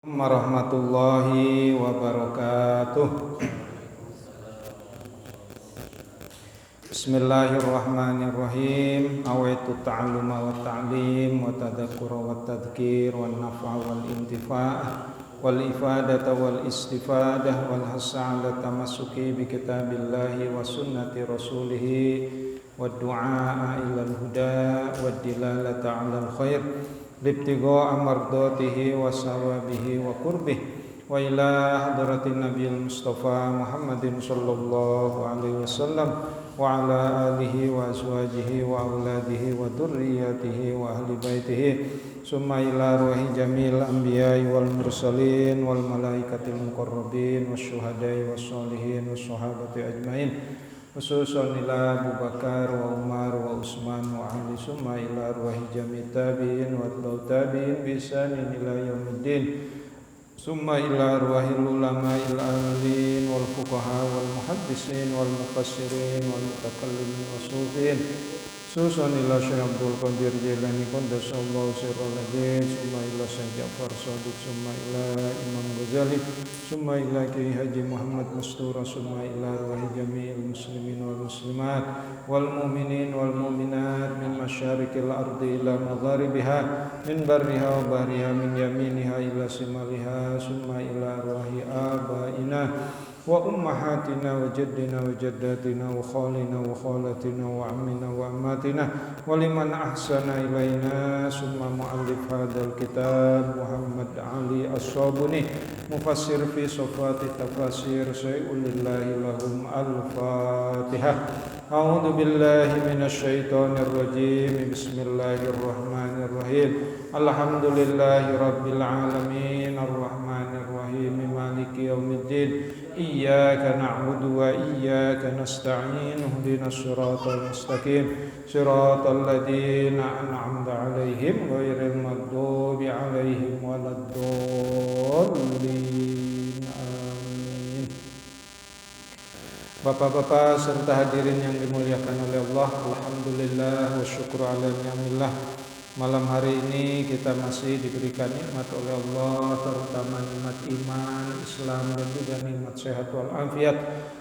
Warahmatullahi wabarakatuh. Bismillahirrahmanirrahim. Awaitu ta'alluma wa ta'lim wa tadhakkura wa tadhkir wa naf'a wal intifa' wal ifadata wal istifadah wal hassa 'ala tamassuki bi kitabillahi wa sunnati rasulih wa du'a ila al-huda wa dilalata 'ala al-khair libtigha'a mardatihi wa sawabihi wa qurbih wa ila hadratin nabiyil mustafa Muhammadin sallallahu alaihi wasallam wa ala alihi wa azwajihi wa auladihi wa dhurriyyatihi wa ahli baitihi summa ila ruhi jamil anbiya'i wal mursalin wal malaikatil muqarrabin wasyuhada'i wassalihin wassahabati ajmain khususan ila Abu Bakar wa Umar wa Utsman wa Ali summa ila arwahi jami' tabi'in wa tabi'in bi ihsanin ila yaumiddin summa ila arwahil ulama'il amilin wal fuqaha wal muhaddisin wal mufassirin wal mutakallimin wa sufin khususan ila Syekh Abdul Qadir Jailani qaddasallahu sirral ladzi summa ila Syekh Ja'far Shadiq summa ila Imam Ghazali summa ila Kiai Haji Muhammad Mastura summa ila arwahi jami'il muslimin wal muslimat wal mu'minin wal mu'minat min masyariqil ardi ila magharibiha min barriha wa bahriha min yaminiha ila simaliha summa ila arwahi abaina wa ummahatina wa jaddina wa jaddatina wa khalina wa khalatina wa ammina wa ammatina wa liman ahsana ilaina summa mu'allif hadzal kitab Muhammad Ali As-Sabuni mufassir fi safati tafasir sayulillahi lahum al-fatihah. A'udzu billahi minasy syaithanir rajim. Bismillahirrahmanirrahim. Alhamdulillahi rabbil alamin arrahmanir rahim maliki yaumiddin. Iyyaka na'budu wa iyyaka nasta'in. Ihdinas siratal mustaqim. Siratal ladzina an'amta 'alaihim ghairil maghdubi 'alaihim waladdallin. Bapak-bapak serta hadirin yang dimuliakan oleh Allah, alhamdulillah wa syukur ala ni'amillah. Malam hari ini kita masih diberikan nikmat oleh Allah, terutama nikmat iman, Islam dan juga nikmat sehat wal afiat.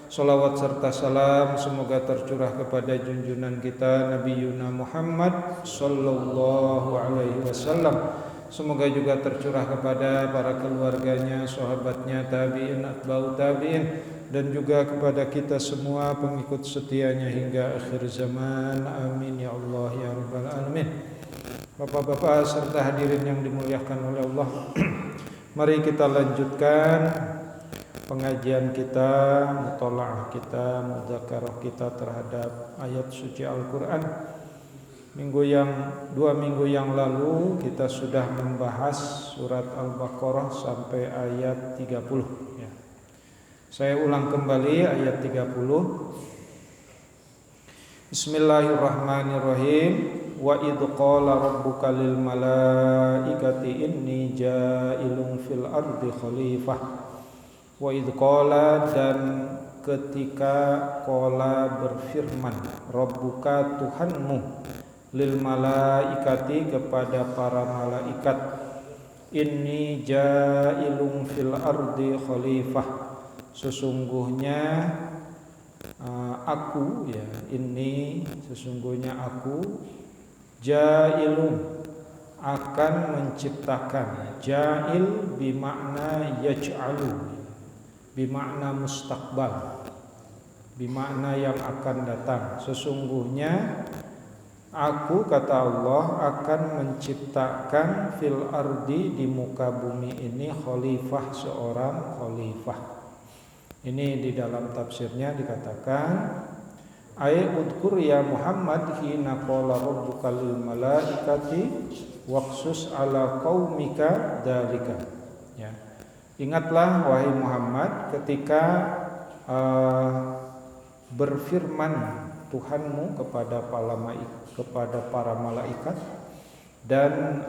Salawat serta salam semoga tercurah kepada junjungan kita Nabi Yuna Muhammad sallallahu alaihi wasallam. Semoga juga tercurah kepada para keluarganya, sahabatnya, tabi'in, atba'u tabi'in, dan juga kepada kita semua pengikut setianya hingga akhir zaman. Amin ya Allah ya rabbal alamin. Bapak-bapak serta hadirin yang dimuliakan oleh Allah, mari kita lanjutkan pengajian kita, mutalaah kita, mudzakarah kita terhadap ayat suci Al-Quran. Dua minggu yang lalu kita sudah membahas surat Al-Baqarah sampai ayat 30 ya. Saya ulang kembali ayat 30. Bismillahirrahmanirrahim. Wa idh qala rabbuka lil malaikati inni ja'ilun fil ardi khalifah. Wa idh qala, dan ketika qala berfirman, rabbuka Tuhanmu, lil malaikati kepada para malaikat, inni ja'ilun fil ardi khalifah, sesungguhnya aku ya, ini sesungguhnya aku ja'ilun akan menciptakan. Ja'il bimakna yaj'alu, bimakna mustaqbal, bimakna yang akan datang. Sesungguhnya aku, kata Allah, akan menciptakan fil ardi, di muka bumi ini, khalifah, seorang khalifah. Ini di dalam tafsirnya dikatakan, ay udkur ya Muhammad hina qala rabbuka lil malaikati waqsus ala qaumika dzalika. Ya. Ingatlah wahai Muhammad ketika berfirman Tuhanmu kepada para malaikat dan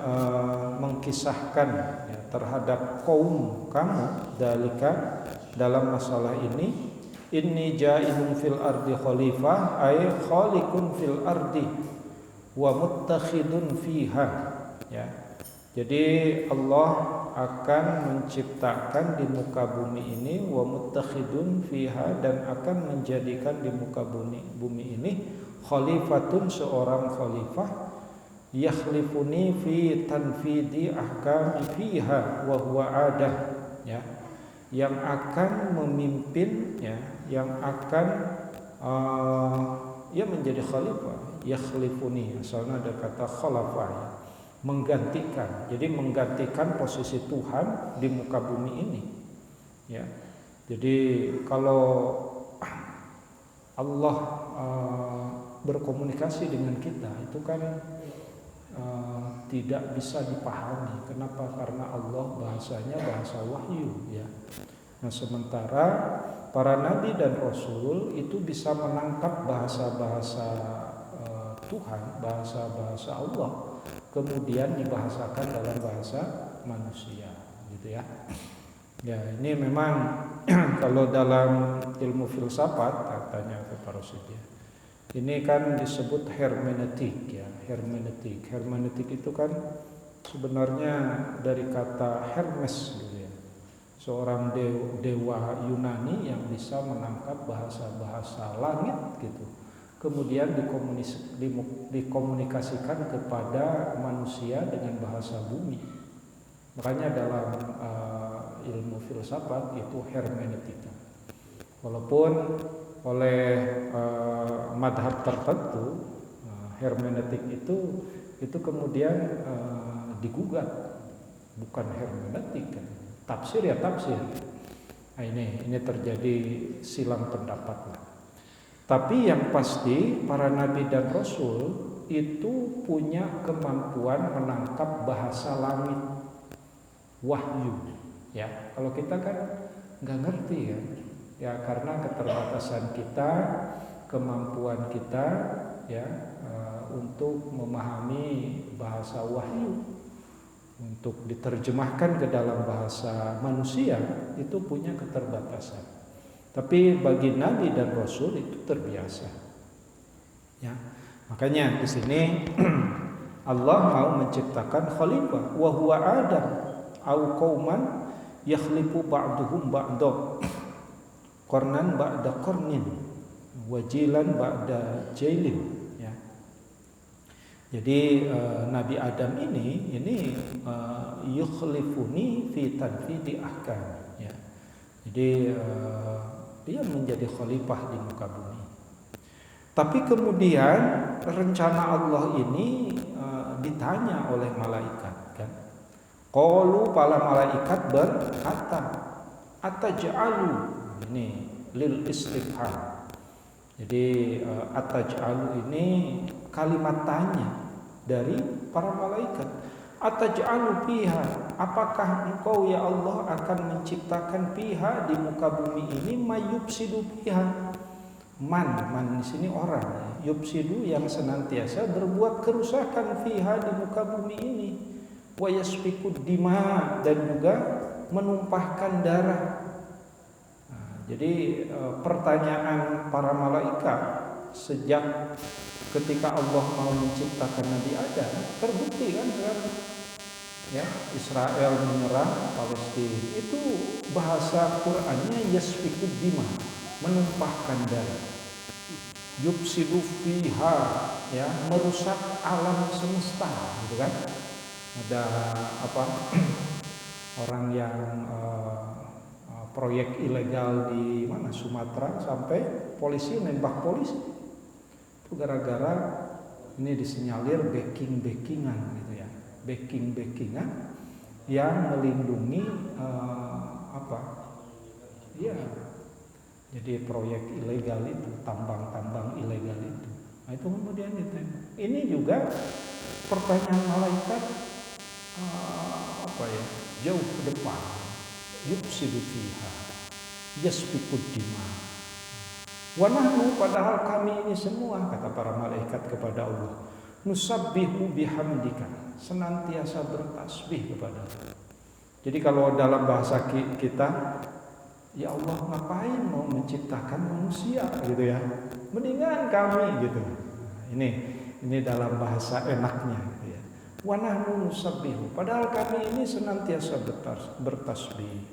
mengkisahkan ya, terhadap kaum kamu dalika, dalam masalah ini, inni ja'ilun fil ardi khalifah, ay khaliqun fil ardi wa muttakhidun fiha ya. Jadi Allah akan menciptakan di muka bumi ini wa muttakhidun fiha, dan akan menjadikan di muka bumi ini khalifatun, seorang khalifah, yakhlifuni fi tanfidi ahkami fiha wa huwa adah, ya, yang akan memimpin, ya, yang akan ya menjadi khalifah. Yakhlifuni asalnya ada kata khalafah, ya, menggantikan. Jadi menggantikan posisi Tuhan di muka bumi ini, ya. Jadi kalau Allah berkomunikasi dengan kita itu kan tidak bisa dipahami. Kenapa? Karena Allah bahasanya bahasa wahyu, ya. Nah, sementara para nabi dan rasul itu bisa menangkap bahasa-bahasa Tuhan, bahasa-bahasa Allah, kemudian dibahasakan dalam bahasa manusia, gitu ya. Ya, ini memang kalau dalam ilmu filsafat katanya Pak Rosyid, ya, ini kan disebut hermeneutik, ya, hermeneutik. Hermeneutik itu kan sebenarnya dari kata Hermes, gitu ya, seorang dewa Yunani yang bisa menangkap bahasa-bahasa langit, gitu, kemudian dikomunikasikan kepada manusia dengan bahasa bumi. Makanya dalam ilmu filsafat itu hermeneutika. Walaupun oleh madhab tertentu hermeneutik itu kemudian digugat, bukan hermeneutik, kan? Tafsir ya tafsir. Nah, ini terjadi silang pendapat lah. Tapi yang pasti para nabi dan rasul itu punya kemampuan menangkap bahasa langit, wahyu, ya. Kalau kita kan nggak ngerti, kan, ya, karena keterbatasan kita, kemampuan kita, ya, untuk memahami bahasa wahyu, untuk diterjemahkan ke dalam bahasa manusia itu punya keterbatasan. Tapi bagi nabi dan rasul itu terbiasa, ya. Makanya di sini Allah mau menciptakan khalifah, wa huwa Adam au qauman yakhlifu ba'duhum ba'da, qarnan ba'da qarnin, wajilan ba'da jailin, ya. Jadi Nabi Adam ini yukhlifuni fi tanfidi ahkam, ya. Jadi dia menjadi khalifah di muka bumi. Tapi kemudian rencana Allah ini ditanya oleh malaikat, kan? Qalu, para malaikat berkata, ataj'alu, ini lil istifham. Jadi ataj'alu ini kalimat tanya dari para malaikat. Ataj'alu fiha, apakah engkau ya Allah akan menciptakan fiha di muka bumi ini mayubsidu fiha. Man di sini orang, yubsidu yang senantiasa berbuat kerusakan fiha di muka bumi ini. Wa yasfikud dima, dan juga menumpahkan darah. Nah, jadi pertanyaan para malaikat sejak ketika Allah mau menciptakan Nabi Adam terbukti kan, ya, Israel menyerang Palestina, itu bahasa Qur'annya yasfikud dima, menumpahkan darah. Yubsidu fiha, ya, merusak alam semesta, gitu kan. Ada orang yang proyek ilegal di mana Sumatera sampai polisi nembak polisi. Itu gara-gara ini disinyalir backingan, gitu ya, backingan yang melindungi ya, jadi proyek ilegal itu, tambang ilegal itu. Nah, itu kemudian ditembak. Ini juga pertanyaan malaikat jauh ke depan. Yubsidu fiha yasfikud dima. Wa nahnu, padahal kami ini semua, kata para malaikat kepada Allah, nusabbihu bihamdika, senantiasa bertasbih kepada Allah. Jadi kalau dalam bahasa kita, ya Allah ngapain mau menciptakan manusia, gitu ya, mendingan kami, gitu. Ini dalam bahasa enaknya, gitu ya. Wa nahnu nusabbihu, padahal kami ini senantiasa bertasbih,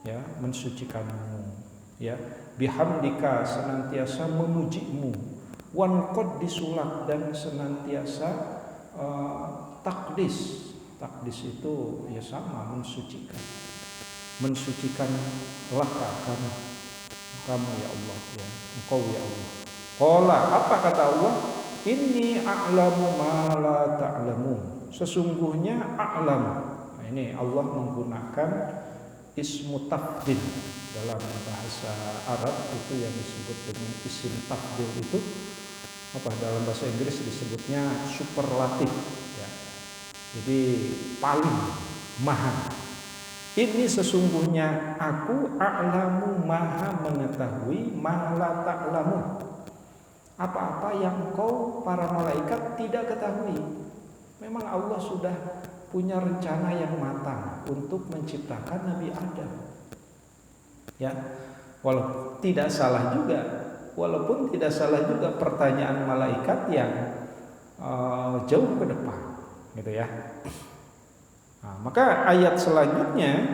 ya, mensucikanmu, ya, bihamdika, senantiasa memujimu, wa nuqaddisulak, dan senantiasa takdis. Takdis itu ya sama, mensucikan laka, kamu ya Allah, ya, engkau ya Allah. Qala, apa kata Allah? Inni a'lamu ma la ta'lamun. Sesungguhnya a'lam. Nah, ini Allah menggunakan ismu tafdil. Dalam bahasa Arab itu yang disebut dengan isim tafdil itu apa, dalam bahasa Inggris disebutnya superlatif, ya. Jadi paling, maha. Ini sesungguhnya aku a'lamu, maha mengetahui, ma la ta'lamun, apa-apa yang engkau para malaikat tidak ketahui. Memang Allah sudah punya rencana yang matang untuk menciptakan Nabi Adam, ya. Walaupun tidak salah juga pertanyaan malaikat yang jauh ke depan, gitu ya. Nah, maka ayat selanjutnya,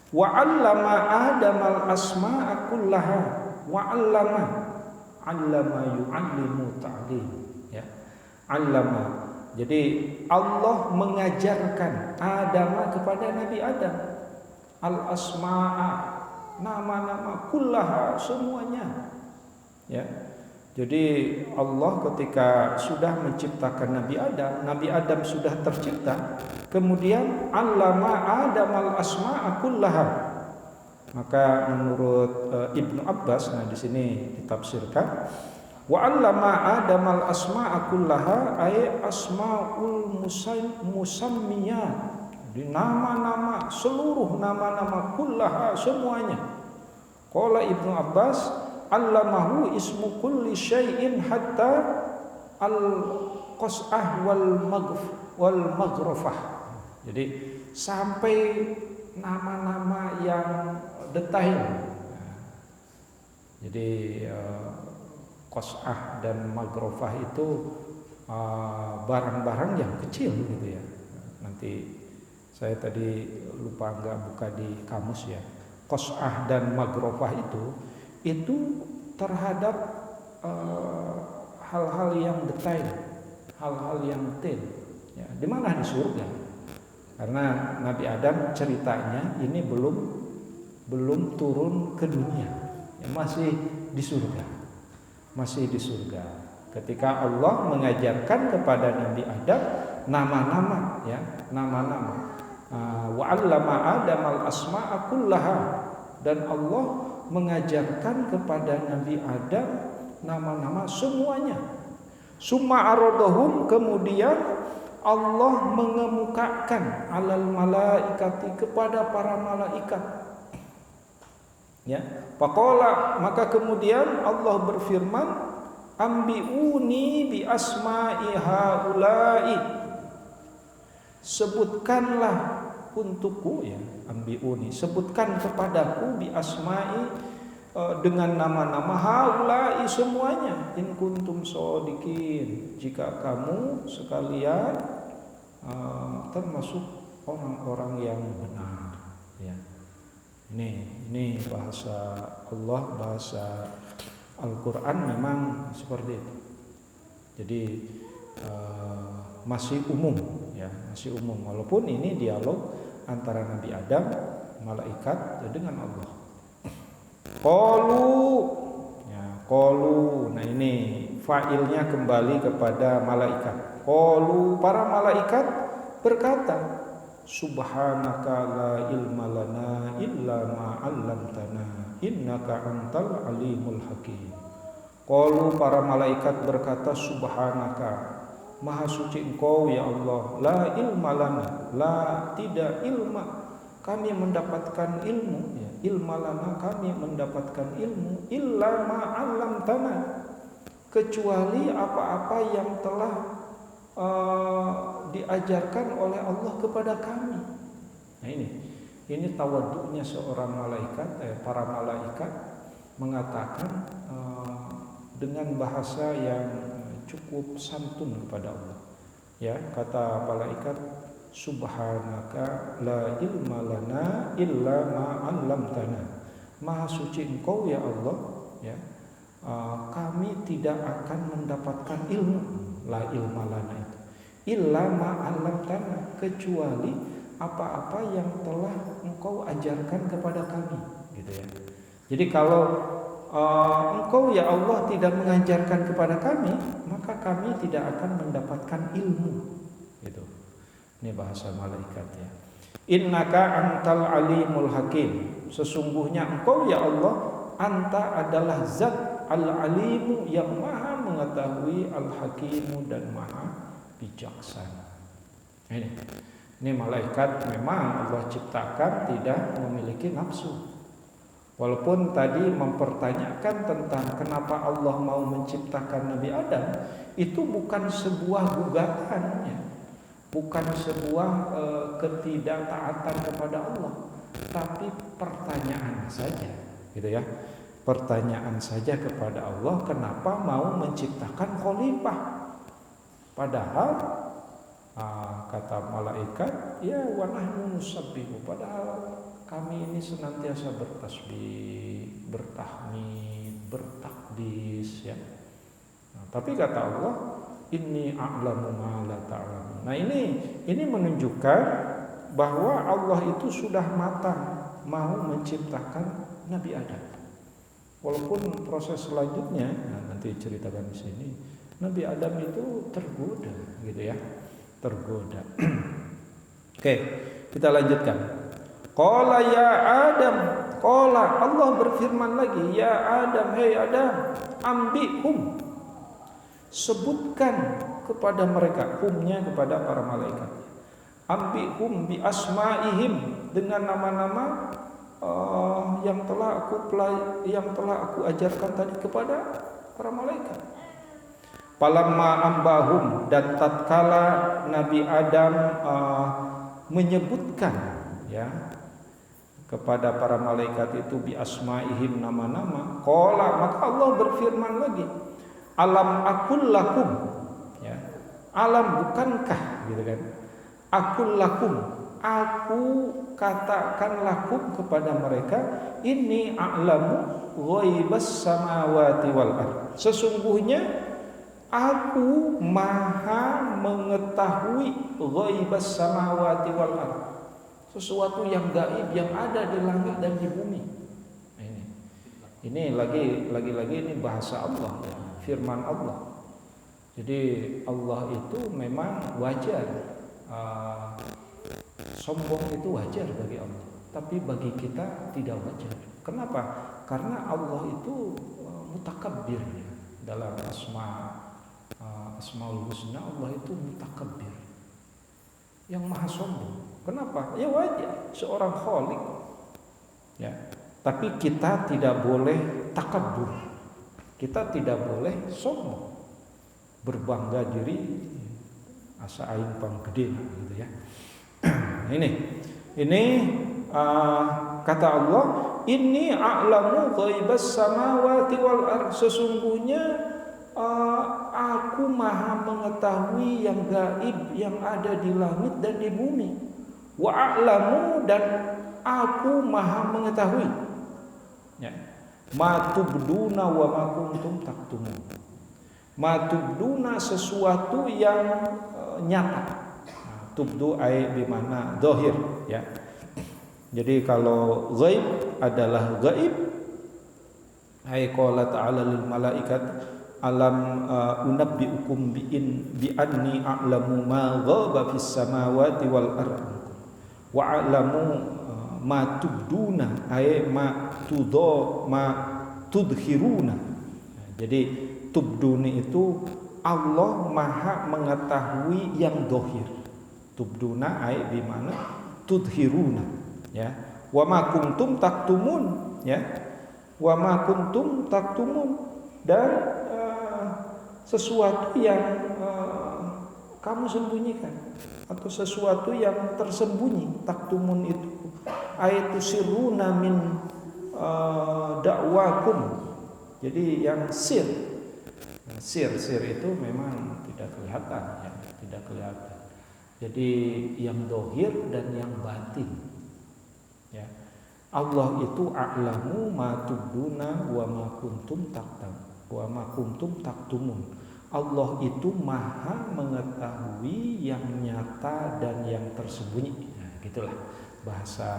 wa 'allama Adamal asma'a kullaha, wa 'allama yu'allimu ta'lim, ya. 'Allama, jadi Allah mengajarkan Adam kepada Nabi Adam al asma'a, nama-nama, kullaha, semuanya, ya. Jadi Allah ketika sudah menciptakan Nabi Adam sudah tercipta, kemudian 'allama Adamal asma'a kullaha. Maka menurut Ibnu Abbas, nah di sini ditafsirkan, wa 'allama Adamal asma'a kullaha ay asmaul musammiyat, di nama-nama, seluruh nama-nama, kullaha, semuanya. Qala Ibnu Abbas, 'allamahu ismu kulli syai'in hatta al-qas'ah wal maghrafah. Jadi sampai nama-nama yang detail. Jadi qas'ah dan maghrafah itu barang-barang yang kecil, gitu ya. Nanti saya tadi lupa nggak buka di kamus, ya. Qas'ah dan maghrafah itu terhadap hal-hal yang detail, hal-hal yang detail, ya. Di mana? Di surga. Karena Nabi Adam ceritanya ini belum turun ke dunia, ya, masih di surga. Ketika Allah mengajarkan kepada Nabi Adam nama-nama, ya, nama-nama. Wa 'allama Adamal asma'a kullaha, dan Allah mengajarkan kepada Nabi Adam nama-nama semuanya. Summa aradahum, kemudian Allah mengemukakan alal malaikati, kepada para malaikat, ya. Faqala, maka kemudian Allah berfirman, ambiuni bi asma'i haula'i, sebutkanlah untukku, ya, ambiuni, sebutkan kepadaku, bi asma'i, dengan nama-nama, haula'i, semuanya, in kuntum shodiqin, jika kamu sekalian termasuk orang-orang yang benar, ya. Ini bahasa Allah, bahasa Al-Quran memang seperti itu. Jadi masih umum, ya, masih umum, walaupun ini dialog antara Nabi Adam, malaikat, dengan Allah. Qalu, ya, qalu, nah ini fa'ilnya kembali kepada malaikat. Qalu, para malaikat berkata, subhanaka la ilma lana illa ma 'allamtana innaka antal alimul hakim. Qalu, para malaikat berkata, subhanaka, maha suci engkau ya Allah, la ilma lana, la, tidak, ilma, kami mendapatkan ilmu, ya, ilma lana, kami mendapatkan ilmu, illa ma 'allamtana, kecuali apa-apa yang telah diajarkan oleh Allah kepada kami. Nah, ini tawaduknya seorang malaikat, para malaikat mengatakan dengan bahasa yang cukup santun kepada Allah. Ya, kata malaikat, subhanaka la ilma lana illa ma 'allamtana. Maha suci Engkau ya Allah, ya. Kami tidak akan mendapatkan ilmu, la ilma lana itu. Illa ma 'allamtana, kecuali apa-apa yang telah Engkau ajarkan kepada kami, gitu ya. Jadi kalau Engkau ya Allah tidak mengajarkan kepada kami, maka kami tidak akan mendapatkan ilmu, gitu. Ini bahasa malaikat ya. Innaka antal alimul hakim. Sesungguhnya Engkau ya Allah, Anta adalah zat al-alimu yang maha mengetahui, al-hakimu dan maha bijaksana. Ini malaikat memang Allah ciptakan tidak memiliki nafsu. Walaupun tadi mempertanyakan tentang kenapa Allah mau menciptakan Nabi Adam, itu bukan sebuah gugatan ya. Bukan sebuah ketidaktaatan kepada Allah, tapi pertanyaan saja, gitu ya. Pertanyaan saja kepada Allah, kenapa mau menciptakan khalifah? Padahal kata malaikat, ya wa nahnu nusabbihu, padahal kami ini senantiasa bertasbih, bertahmid, bertakdis ya. Tapi kata Allah, inni a'lamu ma la ta'lamun. Nah ini menunjukkan bahwa Allah itu sudah matang mau menciptakan Nabi Adam. Walaupun proses selanjutnya, nanti ceritakan di sini, Nabi Adam itu tergoda, gitu ya, tergoda. Oke, kita lanjutkan. Qala ya Adam, qala Allah berfirman lagi, ya Adam, hei Adam, ambihum, sebutkan kepada mereka, humnya kepada para malaikat, ambihum bi asmaihim, dengan nama-nama yang telah aku ajarkan tadi kepada para malaikat. Palamma ambahum, dan tatkala Nabi Adam menyebutkan ya kepada para malaikat itu bi asmaihim, nama-nama, qala, maka Allah berfirman lagi, alam akul lakum ya, alam bukankah, gitu kan, akul lakum, aku katakan lakum kepada mereka, ini a'lamu ghaibas samawati wal ard, sesungguhnya aku maha mengetahui ghaibas samawati wal ard, sesuatu yang gaib yang ada di langit dan di bumi. Ini lagi ini bahasa Allah ya, firman Allah. Jadi Allah itu memang wajar, sombong itu wajar bagi Allah, tapi bagi kita tidak wajar. Kenapa? Karena Allah itu mutakabbir ya. Dalam Asmaul Husna, Allah itu mutakabbir, yang maha sombong. Kenapa? Ya wajar, seorang khalik ya. Tapi kita tidak boleh takabur, kita tidak boleh sombong, berbangga diri, asa aing pang gede, gitu ya. Ini kata Allah, inni a'lamu ghaibas samawati wal ard, sesungguhnya aku maha mengetahui yang gaib yang ada di langit dan di bumi. Wa a'lamu, dan aku maha mengetahui ya, ma tubduna wa ma kuntum taktumun. Ma tubduna, sesuatu yang nyata. Tubdu ai bimana zahir ya. Jadi kalau ghaib adalah gaib, ai qala ta'ala lil malaikat alam unabbiukum bi anni a'lamu ma ghaba fis samawati wal ard wa a'lamu ma tubduna ay ma tudhiruna. Jadi tubduni itu Allah maha mengetahui yang dohir. Tubduna ay di mana tudhiruna ya. Wa ma kuntum taktumun ya. Wa ma kuntum taktumun, dan sesuatu yang kamu sembunyikan atau sesuatu yang tersembunyi. Taktumun itu ayatu sirruna min dakwakum. Jadi yang sir itu memang tidak kelihatan ya, tidak kelihatan. Jadi yang dohir dan yang batin, ya. Allah itu a'lamu ma tubduna wa ma kuntum taktumun. Allah itu maha mengetahui yang nyata dan yang tersembunyi. Nah, gitulah bahasa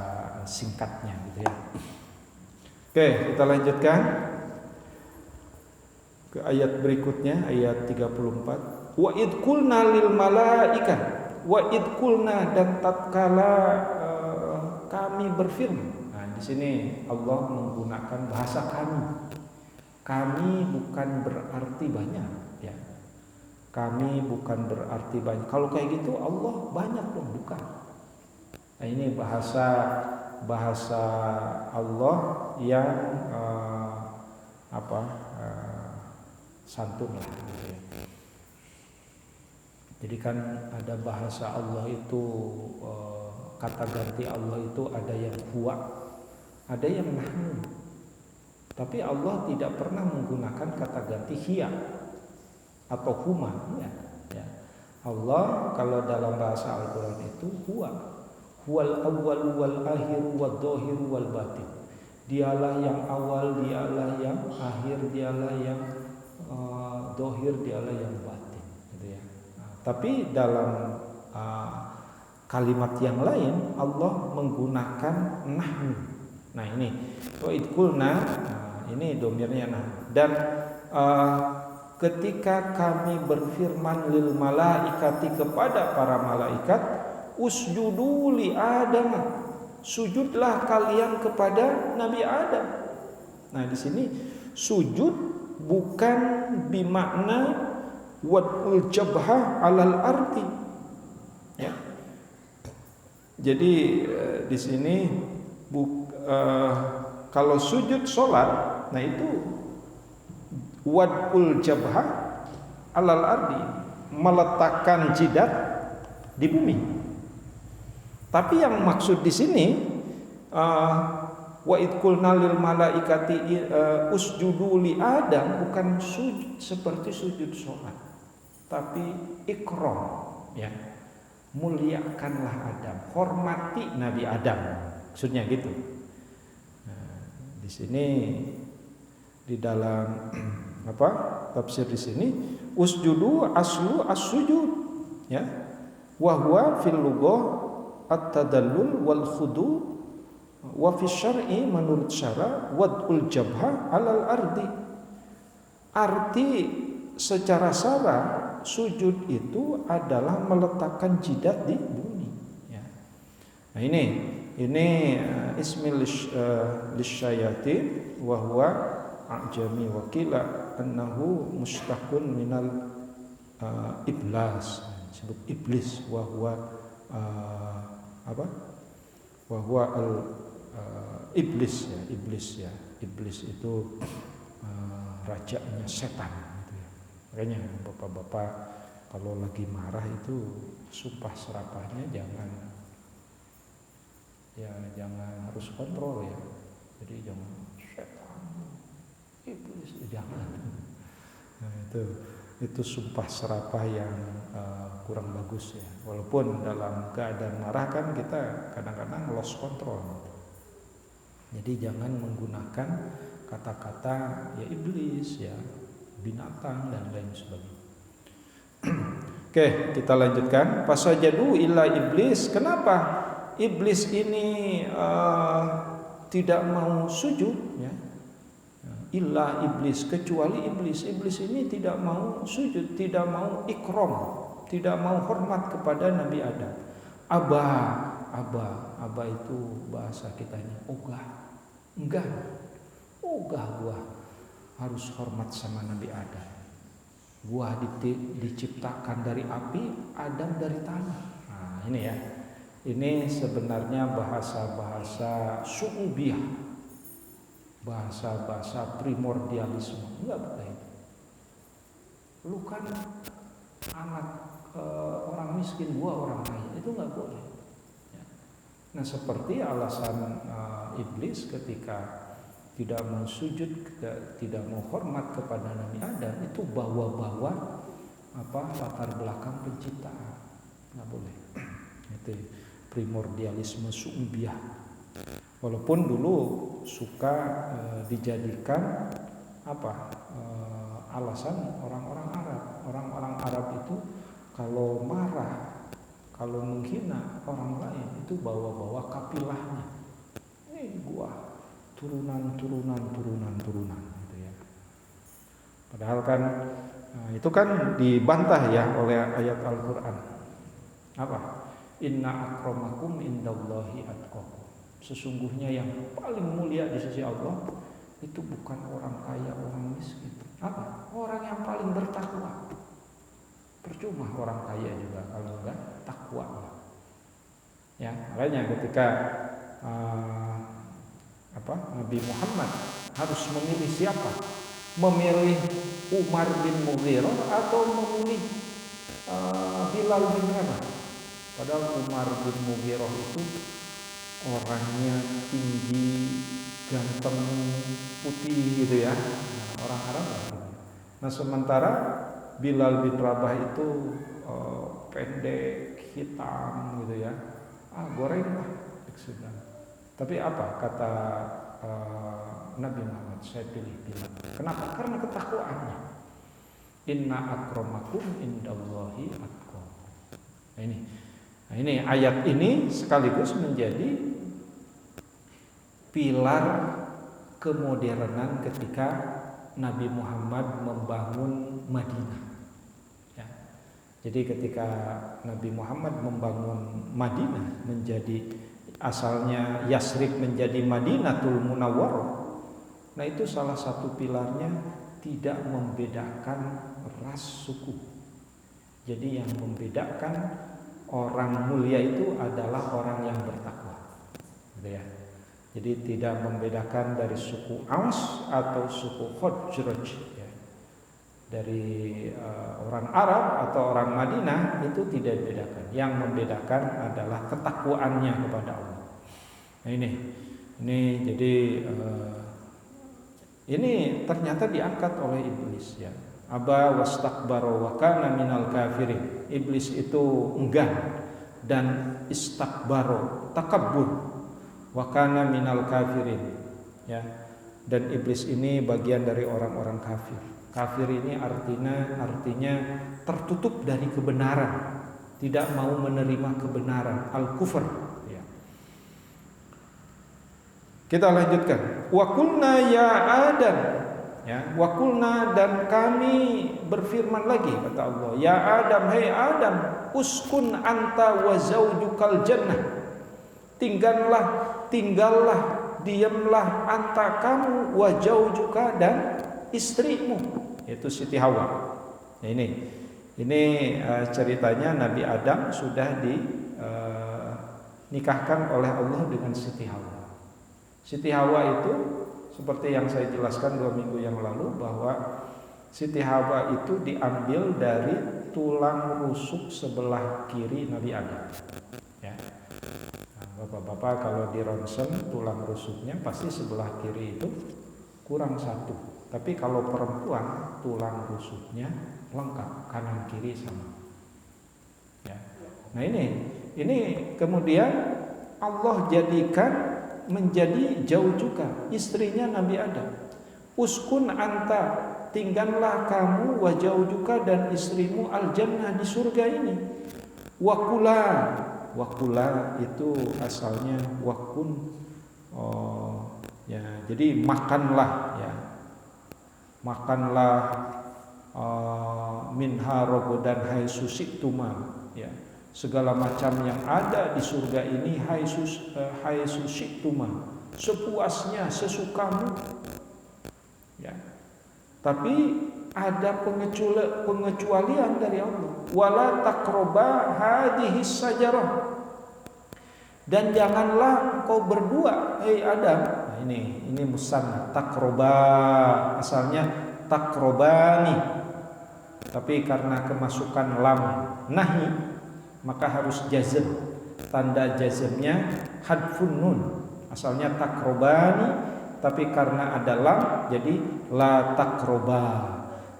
singkatnya gitu ya. Oke, kita lanjutkan ke ayat berikutnya, ayat 34. Wa id qulna lil malaika, wa id qulna, dan tatkala kami berfirman. Nah, di sini Allah menggunakan bahasa kami. Kami bukan berarti banyak, ya. Kami bukan berarti banyak. Kalau kayak gitu Allah banyak dong, bukan. Nah, ini bahasa Allah yang santun lah gitu ya. Jadi kan ada bahasa Allah itu kata ganti Allah itu ada yang huwa, ada yang nahnu. Tapi Allah tidak pernah menggunakan kata ganti hiya atau huma, ya. Allah kalau dalam bahasa Al-Qur'an itu huwal awwal wal akhir wad dhahir wal batin. Dialah yang awal, dialah yang akhir, dialah yang dhahir, dialah yang batin, gitu ya. Nah, tapi dalam kalimat yang lain Allah menggunakan nahnu. Nah, ini wa id qulna, ini domirnya nah. Dan ketika kami berfirman lil malaikati, kepada para malaikat, usjudu li Adam, sujudlah kalian kepada Nabi Adam. Nah, di sini sujud bukan bimakna wad'ul jabhah alal arti, ya. Jadi di sini kalau sujud sholat, nah itu wad'ul jabhah alal ardi, meletakkan jidat di bumi. Tapi yang maksud di sini wa id qulna lil malaikati usjudu li Adam, bukan sujud seperti sujud sholat, tapi ikram, ya. Muliakanlah Adam, hormati Nabi Adam, maksudnya gitu. Nah, di sini di dalam tafsir di sini usjudu aslu as-sujud, ya, wa huwa fil lughah at-tadallul wal khudu, wa fi syar'i menurut syara wad'ul jabha alal ardi. Arti secara syara sujud itu adalah meletakkan jidat di bumi, ya. Nah, ini ismil lisyayatin wa huwa a'jami wa qila annahu mustaqun minal iblas, disebut iblis, wa huwa wa huwa al iblis, ya. Iblis itu rajanya setan gitu ya. Makanya bapak-bapak kalau lagi marah itu sumpah serapahnya jangan harus kontrol, ya. Jadi jangan setan, iblis, jangan. Nah, itu sumpah serapah yang kurang bagus, ya. Walaupun dalam keadaan marah kan kita kadang-kadang lost control. Jadi jangan menggunakan kata-kata ya iblis, ya binatang dan lain sebagainya. Oke, kita lanjutkan. Fasajadu illa iblis. Kenapa iblis ini tidak mau sujud, ya? Illa iblis, kecuali iblis. Iblis ini tidak mau sujud, tidak mau ikram, tidak mau hormat kepada Nabi Adam. Aba itu bahasa kitanya ogah, enggak, ogah gua harus hormat sama Nabi Adam. Gua diciptakan dari api, Adam dari tanah. Nah, ini ya. Ini sebenarnya bahasa-bahasa su'ubiyah, bahasa-bahasa primordialisme. Enggak betul. Lu kan anak orang miskin, gua orang kaya, itu enggak boleh. Ya. Nah, seperti alasan iblis ketika tidak mau sujud, tidak mau hormat kepada Nabi Adam, itu bawa-bawa latar belakang penciptaan, nggak boleh. Itu primordialisme su'ubiyah. Walaupun dulu suka dijadikan alasan orang-orang Arab. Orang-orang Arab itu kalau marah, kalau menghina orang lain itu bawa-bawa kapilahnya. Gua turunan gitu ya. Padahal kan itu kan dibantah ya oleh ayat Al-Qur'an. Inna akramakum indallahi atqakum. Sesungguhnya yang paling mulia di sisi Allah itu bukan orang kaya, orang miskin. Orang yang paling bertakwa. Percuma orang kaya juga kalau enggak takwa. Ya, makanya ketika Nabi Muhammad harus memilih siapa? Memilih Umar bin Mughirah atau memilih Bilal bin Rabah? Padahal Umar bin Mughirah itu orangnya tinggi, ganteng, putih gitu ya, orang Arab. Nah sementara Bilal bin Rabah itu pendek, hitam gitu ya, goreng lah. Tapi apa kata Nabi Muhammad? Saya pilih Bilal. Kenapa? Karena ketakwaannya. Inna akramakum indallahi atqakum. Nah ini ayat ini sekaligus menjadi pilar kemodernan ketika Nabi Muhammad membangun Madinah. Ya. Jadi ketika Nabi Muhammad membangun Madinah menjadi asalnya Yasrib menjadi Madinatul Munawwarah. Nah itu salah satu pilarnya tidak membedakan ras suku. Jadi yang membedakan orang mulia itu adalah orang yang bertakwa. Gitu ya. Jadi tidak membedakan dari suku Aus atau suku Khazraj ya. Dari orang Arab atau orang Madinah itu tidak dibedakan. Yang membedakan adalah ketakwaannya kepada Allah. Nah ini jadi ini ternyata diangkat oleh iblis ya. Aba wastakbara wa kana minal kafirin. Iblis itu enggan dan istakbaro, takabbur. Wa kana minal kafirin ya. Dan iblis ini bagian dari orang-orang kafir. Kafir ini artinya tertutup dari kebenaran, tidak mau menerima kebenaran, al-kufr ya. Kita lanjutkan. Wa qulna ya Adam ya, wa qulna dan kami berfirman lagi kata Allah, ya Adam, hai Adam, uskun anta wa zaujukal jannah. Tinggallah, diamlah anta kamu wa zaujuka dan istrimu, yaitu Siti Hawa. Nah, ini ceritanya Nabi Adam sudah dinikahkan oleh Allah dengan Siti Hawa. Siti Hawa itu seperti yang saya jelaskan 2 minggu yang lalu bahwa Siti Hawa itu diambil dari tulang rusuk sebelah kiri Nabi Adam. Ya. Bapak-bapak kalau di ronsen tulang rusuknya pasti sebelah kiri itu kurang 1. Tapi kalau perempuan tulang rusuknya lengkap kanan kiri sama. Ya. Nah ini kemudian Allah jadikan menjadi jauh juga istrinya Nabi Adam. Uskun anta, tinggallah kamu wa jauh juga dan istrimu al jannah di surga ini. Wakula itu asalnya wakun, ya jadi makanlah ya, minha rogodan hai susiktuma ya, segala macam yang ada di surga ini hai susiktuma, sepuasnya sesukamu ya. Tapi ada pengecualian dari Allah. Wala taqroba hadhihi sajarah. Dan janganlah engkau berdua, hei Adam. Nah ini musanna, taqroba asalnya taqrobani. Tapi karena kemasukan lam nahi maka harus jazm. Tanda jazmnya hadfun nun. Asalnya taqrobani, tapi karena ada lam jadi la taqroba.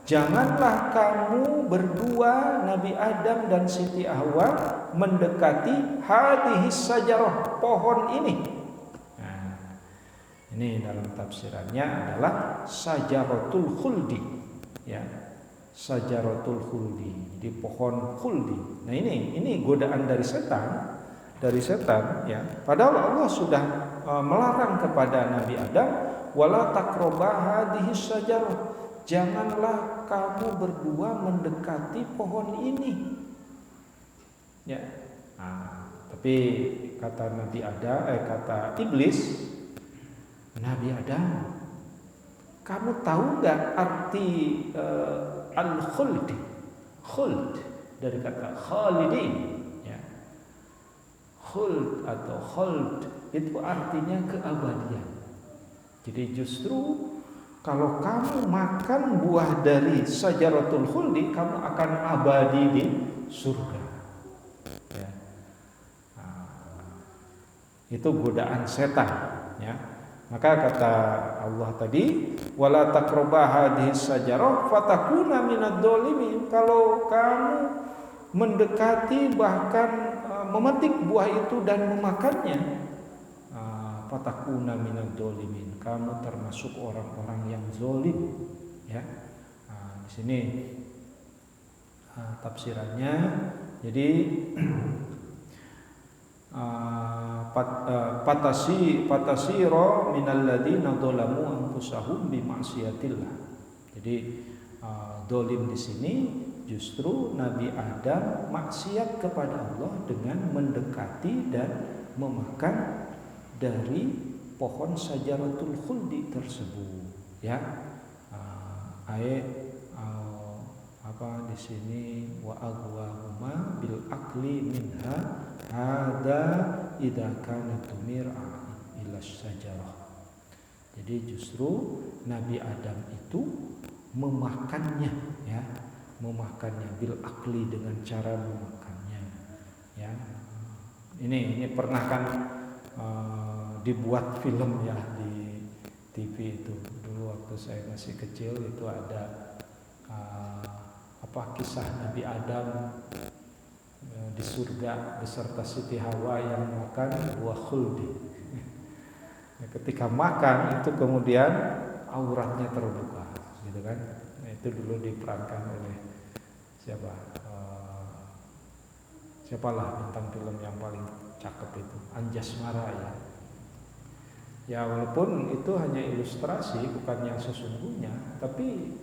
janganlah kamu berdua Nabi Adam dan Siti Hawa mendekati hadhis sajarah, pohon ini. Nah, ini dalam tafsirannya adalah sajaratul khuldi, ya, sajaratul khuldi, di pohon khuldi. Nah ini godaan dari setan, ya. Padahal Allah sudah melarang kepada Nabi Adam, wala taqrabah hadhis sajarah, janganlah kamu berdua mendekati pohon ini. Ya. Nah, tapi kata Nabi Adam, kata iblis, Nabi Adam, kamu tahu nggak arti al-khuld? Khuld dari kata khalidin, ya. Khuld atau khuld itu artinya keabadian. Jadi justru kalau kamu makan buah dari sajaratul khuldi, kamu akan abadi di surga. Ya. Nah, itu godaan setan, ya. Maka kata Allah tadi, wala taqrabah hadhis sajarah fatakuna minadh dhalimin. Kalau kamu mendekati bahkan memetik buah itu dan memakannya, fatakuna minadh dhalimin, kamu termasuk orang-orang yang zalim, ya. Nah, di sini tafsirannya, jadi patasiro minal ladzina dzalamu anfusahum bi ma'siyatillah. Jadi zalim di sini justru Nabi Adam maksiat kepada Allah dengan mendekati dan memakan dari pohon sajaratul khuldi tersebut, ya. Apa di sini, wa aghwahuma bil akli minha hada idza kana tumir'a ila sajarah. Jadi justru Nabi Adam itu memakannya, ya, memakannya bil akli, dengan cara memakannya, ya. Ini pernah kan dibuat film, ya, di TV itu dulu waktu saya masih kecil. Itu ada kisah Nabi Adam di surga beserta Siti Hawa yang makan buah khuldi. Ketika makan itu kemudian auratnya terbuka, gitu kan. Nah, itu dulu diperankan oleh siapalah bintang film yang paling cakep itu, Anjasmara, ya. Ya, walaupun itu hanya ilustrasi, bukan yang sesungguhnya, tapi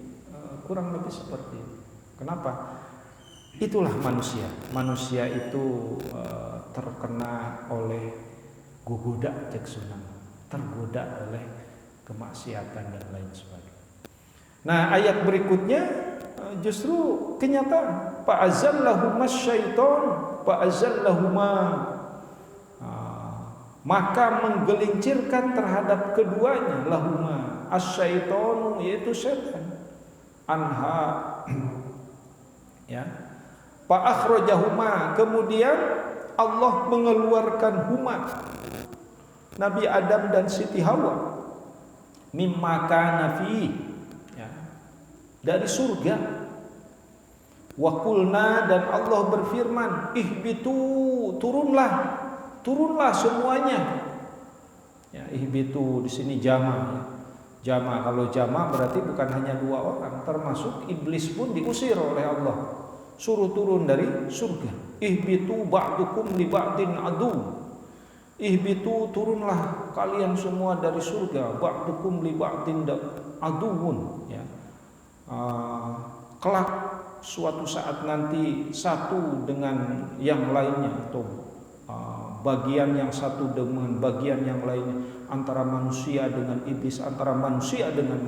kurang lebih seperti itu. Kenapa? Itulah manusia. Manusia itu terkena oleh gogoda ceksunan, tergoda oleh kemaksiatan dan lain sebagainya. Nah, ayat berikutnya justru kenyataan. Fa'azallahuma syaiton, fa'azallahuma, maka menggelincirkan terhadap keduanya, lahuma asyaitonu, yaitu setan, anha, ya, fa akhrajahuma, kemudian Allah mengeluarkan huma, Nabi Adam dan Siti Hawa, mimma kana fi, ya, dari surga. Wa qulna, dan Allah berfirman, ihbitu, turunlah semuanya. Ya, ihbitu di sini jama, ya. Jama, kalau jama berarti bukan hanya dua orang, termasuk iblis pun diusir oleh Allah, suruh turun dari surga. Ihbitu ba'dukum li ba'din adu. Ihbitu, turunlah kalian semua dari surga, ba'dukum li ba'din aduun, ya. Kelak suatu saat nanti satu dengan yang lainnya, atau bagian yang satu dengan bagian yang lainnya, antara manusia dengan iblis, antara manusia dengan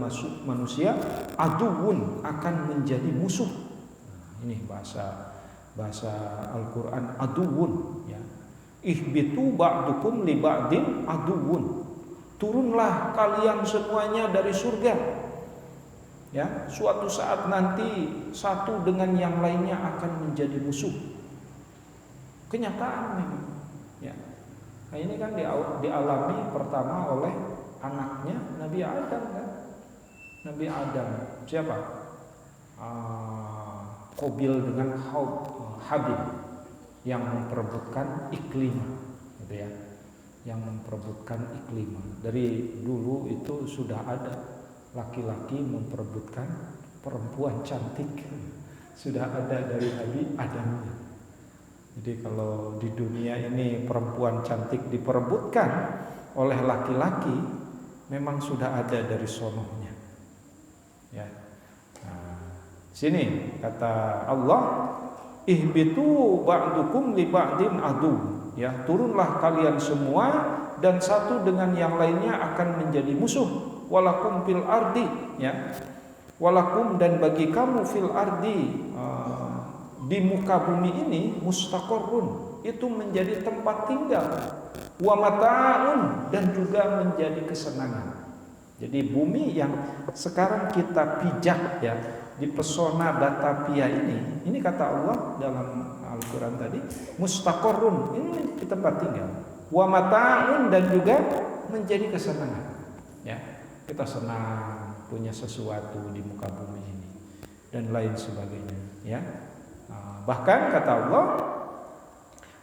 manusia, aduun, akan menjadi musuh. Nah, ini bahasa Al-Quran, aduun, ya. Ihbitu ba'dukum li ba'din aduun, turunlah kalian semuanya dari surga, ya. Suatu saat nanti satu dengan yang lainnya akan menjadi musuh. Kenyataan memang, ya. Nah, ini kan dialami pertama oleh anaknya Nabi Adam, kan. Nabi Adam siapa? Qabil dengan Habil yang memperebutkan Iklimah, gitu ya, yang memperebutkan Iklimah. Dari dulu itu sudah ada laki-laki memperebutkan perempuan cantik, sudah ada dari Nabi Adam. Jadi kalau di dunia ini perempuan cantik diperebutkan oleh laki-laki, memang sudah ada dari sononya. Ya. Nah, sini kata Allah, ihbitu ba'dukum li ba'din adu. Ya, turunlah kalian semua dan satu dengan yang lainnya akan menjadi musuh. Walakum fil ardi, ya. Walakum dan bagi kamu fil ardi, di muka bumi ini mustaqarrun, itu menjadi tempat tinggal, wa mata'un dan juga menjadi kesenangan. Jadi bumi yang sekarang kita pijak ya di pesona Batavia ini kata Allah dalam Al-Quran tadi, mustaqarrun, ini menjadi tempat tinggal, wa mata'un dan juga menjadi kesenangan. Ya, kita senang punya sesuatu di muka bumi ini dan lain sebagainya. Ya. Bahkan kata Allah,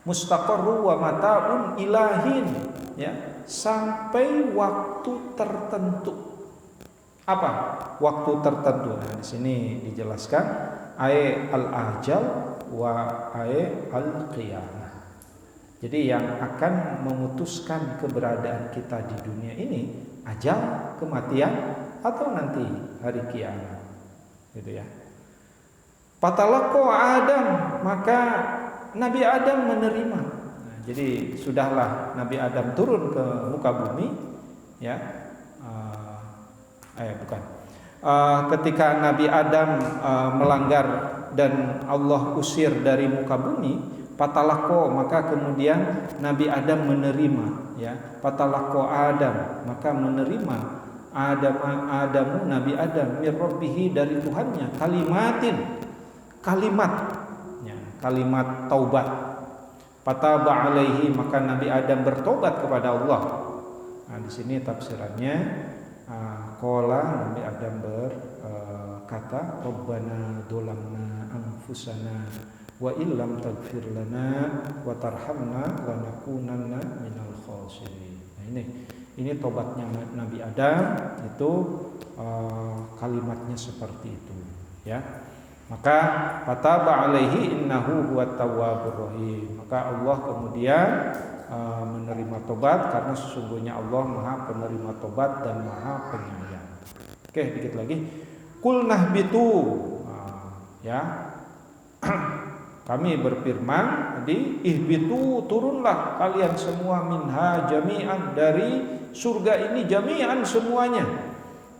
mustaqarru wa mata'un ilahin, ya, sampai waktu tertentu. Apa waktu tertentu? Nah, di sini dijelaskan ay al-ajal wa ay al-qiyamah. Jadi yang akan memutuskan keberadaan kita di dunia ini ajal, kematian, atau nanti hari kiamat, gitu ya. Fatalaqqa Adam, maka Nabi Adam menerima. Nah, jadi sudahlah Nabi Adam turun ke muka bumi, ya. Ketika Nabi Adam melanggar dan Allah usir dari muka bumi, fatalaqqa, maka kemudian Nabi Adam menerima, ya. Fatalaqqa Adam, maka menerima Adamu Nabi Adam mir rabbihi dari Tuhannya kalimat taubat. Fataba alaihi, maka Nabi Adam bertobat kepada Allah. Nah, di sini tafsirannya qala Nabi Adam berkata, Rabbana dolamna anfusana wa illam taghfir lana wa tarhamna lanakunanna minal khasirin. Nah, ini tobatnya Nabi Adam itu, kalimatnya seperti itu, ya. Maka fataba alaihi innahu huwat tawwabur rahim. Maka Allah kemudian menerima tobat karena sesungguhnya Allah Maha penerima tobat dan Maha penyayang. Oke, dikit lagi. Qul nahbitu, ya. Kami berfirman di ihbitu, turunlah kalian semua minha jami'an, dari surga ini jami'an semuanya.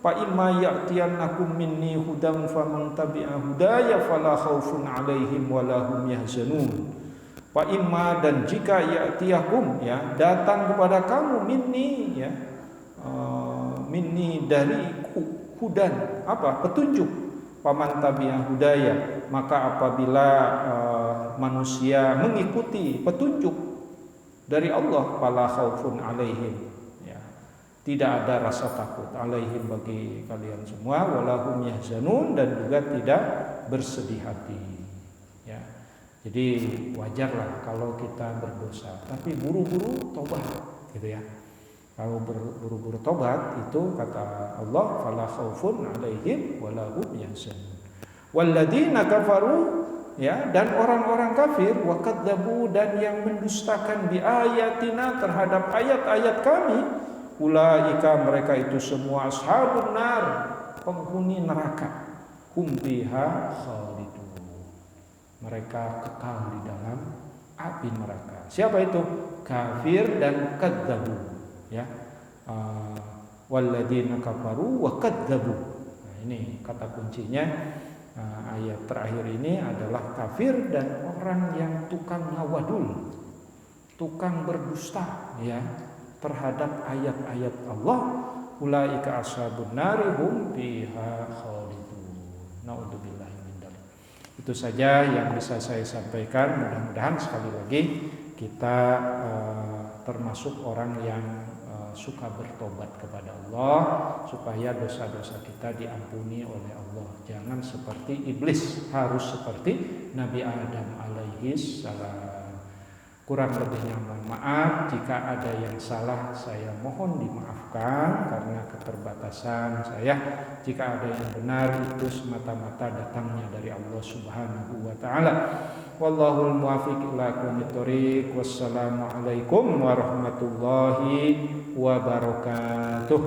Fa imma ya'tiyannakum minni hudan faman tabi'a hudaya fala khaufun 'alaihim wala hum yahzanun. Fa imma, dan jika ya'tiyakum, ya, datang kepada kamu minni, ya, minni dari hudan, apa? Petunjuk. Faman tabi'a hudaya, maka apabila manusia mengikuti petunjuk dari Allah, fala khaufun 'alaihim, tidak ada rasa takut, alaihim, bagi kalian semua, walahum yahzanun, dan juga tidak bersedih hati, ya. Jadi wajarlah kalau kita berdosa, tapi buru-buru tobat, gitu ya. Kalau buru-buru tobat itu kata Allah, fala khaufun alaihim walahum yahzanun. Walladzina kafaru, ya, dan orang-orang kafir, wa kadzabu, dan yang mendustakan bi ayatina, terhadap ayat-ayat kami, ulaika, mereka itu semua ashabun nar, penghuni neraka, hum fiha khalidun, mereka kekal di dalam api neraka. Siapa itu? Kafir dan kadzabu, ya. Walladzina kafaru wa kadzabu. Nah, ini kata kuncinya. Ayat terakhir ini adalah kafir dan orang yang tukang ngawadul, tukang berdusta, ya, terhadap ayat-ayat Allah. Ulaika ashabun nari hum fiha khalidun. Naudzubillahi min dzalik. Itu saja yang bisa saya sampaikan. Mudah-mudahan sekali lagi kita termasuk orang yang suka bertobat kepada Allah supaya dosa-dosa kita diampuni oleh Allah. Jangan seperti iblis, harus seperti Nabi Adam alaihi salam. Kurang lebihnya mohon maaf, jika ada yang salah saya mohon dimaafkan karena keterbatasan saya. Jika ada yang benar itu semata-mata datangnya dari Allah Subhanahu wa taala. Wallahul muwaffiq ila aqwamit thoriq. Wassalamualaikum warahmatullahi wabarakatuh.